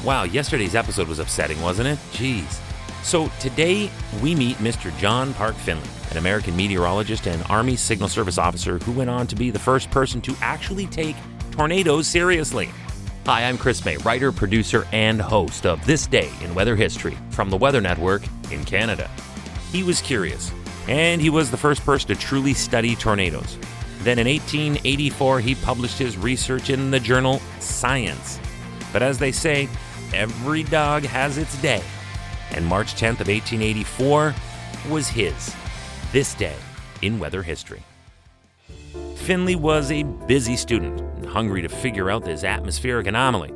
Wow, yesterday's episode was upsetting, wasn't it? Jeez. So today we meet Mr. John Park Finley, an American meteorologist and Army Signal Service officer who went on to be the first person to actually take tornadoes seriously. Hi, I'm Chris May, writer, producer, and host of This Day in Weather History from the Weather Network in Canada. He was curious, and he was the first person to truly study tornadoes. Then in 1884, he published his research in the journal Science. But as they say, every dog has its day. And March 10th of 1884 was his. This day in weather history. Finley was a busy student and hungry to figure out this atmospheric anomaly.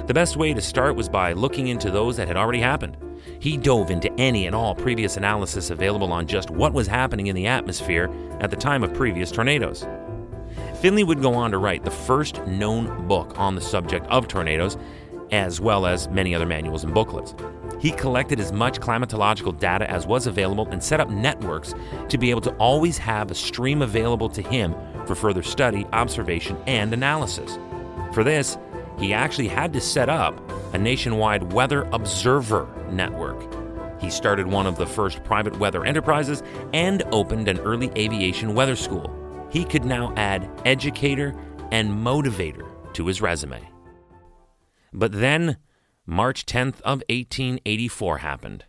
The best way to start was by looking into those that had already happened. He dove into any and all previous analysis available on just what was happening in the atmosphere at the time of previous tornadoes. Finley would go on to write the first known book on the subject of tornadoes, as well as many other manuals and booklets. He collected as much climatological data as was available and set up networks to be able to always have a stream available to him for further study, observation, and analysis. For this, he actually had to set up a nationwide weather observer network. He started one of the first private weather enterprises and opened an early aviation weather school. He could now add educator and motivator to his resume. But then, March 10th of 1884 happened.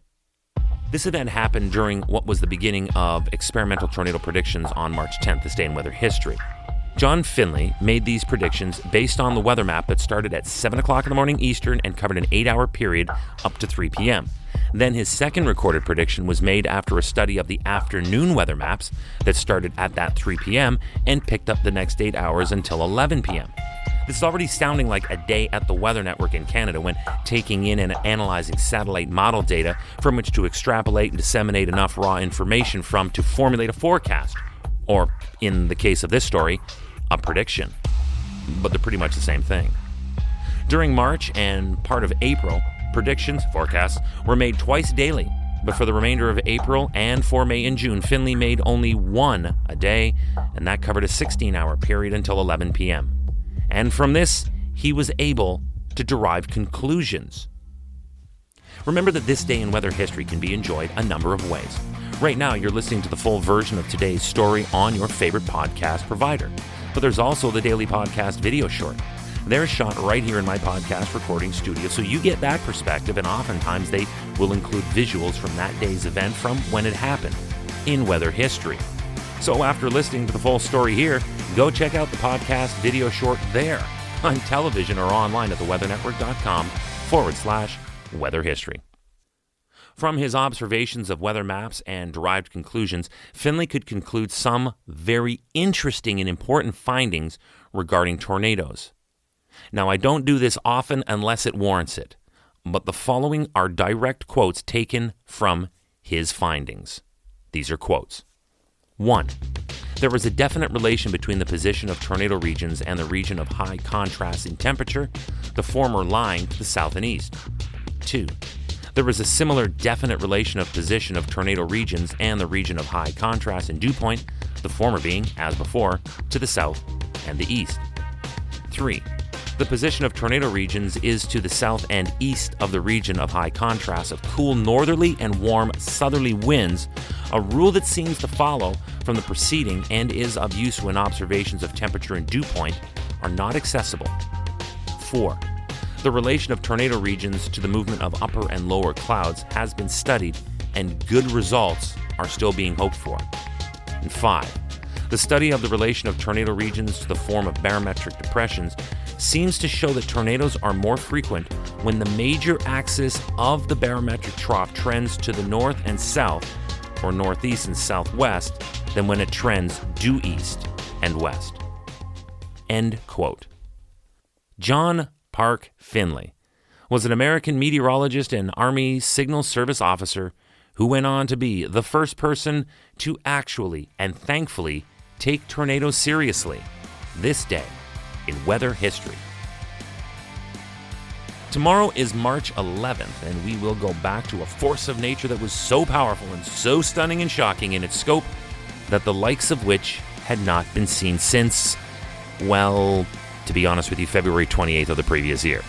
This event happened during what was the beginning of experimental tornado predictions on March 10th, this day in weather history. John Finley made these predictions based on the weather map that started at 7 o'clock in the morning Eastern and covered an 8-hour period up to 3 p.m. Then his second recorded prediction was made after a study of the afternoon weather maps that started at that 3 p.m. and picked up the next 8 hours until 11 p.m. This is already sounding like a day at the Weather Network in Canada when taking in and analyzing satellite model data from which to extrapolate and disseminate enough raw information from to formulate a forecast, or, in the case of this story, a prediction. But they're pretty much the same thing. During March and part of April, predictions, forecasts, were made twice daily. But for the remainder of April and for May and June, Finley made only one a day, and that covered a 16-hour period until 11 p.m. And from this, he was able to derive conclusions. Remember that This Day in Weather History can be enjoyed a number of ways. Right now, you're listening to the full version of today's story on your favorite podcast provider. But there's also the daily podcast video short. They're shot right here in my podcast recording studio, so you get that perspective, and oftentimes they will include visuals from that day's event from when it happened in weather history. So after listening to the full story here, go check out the podcast video short there on television or online at theweathernetwork.com/weather history. From his observations of weather maps and derived conclusions, Finley could conclude some very interesting and important findings regarding tornadoes. Now, I don't do this often unless it warrants it, but the following are direct quotes taken from his findings. These are quotes. 1. There was a definite relation between the position of tornado regions and the region of high contrast in temperature, the former lying to the south and east. 2. There was a similar definite relation of position of tornado regions and the region of high contrast in dew point, the former being, as before, to the south and the east. 3. The position of tornado regions is to the south and east of the region of high contrast of cool northerly and warm southerly winds, a rule that seems to follow from the preceding and is of use when observations of temperature and dew point are not accessible. 4. The relation of tornado regions to the movement of upper and lower clouds has been studied, and good results are still being hoped for. And 5. The study of the relation of tornado regions to the form of barometric depressions seems to show that tornadoes are more frequent when the major axis of the barometric trough trends to the north and south, or northeast and southwest, than when it trends due east and west. End quote. John Park Finley was an American meteorologist and Army Signal Service officer who went on to be the first person to actually and thankfully take tornadoes seriously this day in weather history. Tomorrow is March 11th, and we will go back to a force of nature that was so powerful and so stunning and shocking in its scope that the likes of which had not been seen since, well, to be honest with you, February 28th of the previous year.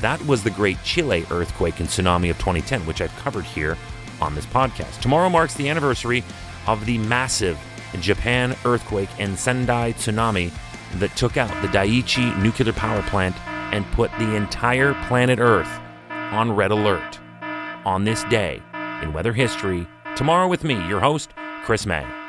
That was the Great Chile earthquake and tsunami of 2010, which I've covered here on this podcast. Tomorrow marks the anniversary of the massive Japan earthquake and Sendai tsunami that took out the Daiichi nuclear power plant and put the entire planet Earth on red alert. On this day in weather history, tomorrow with me, your host, Chris May.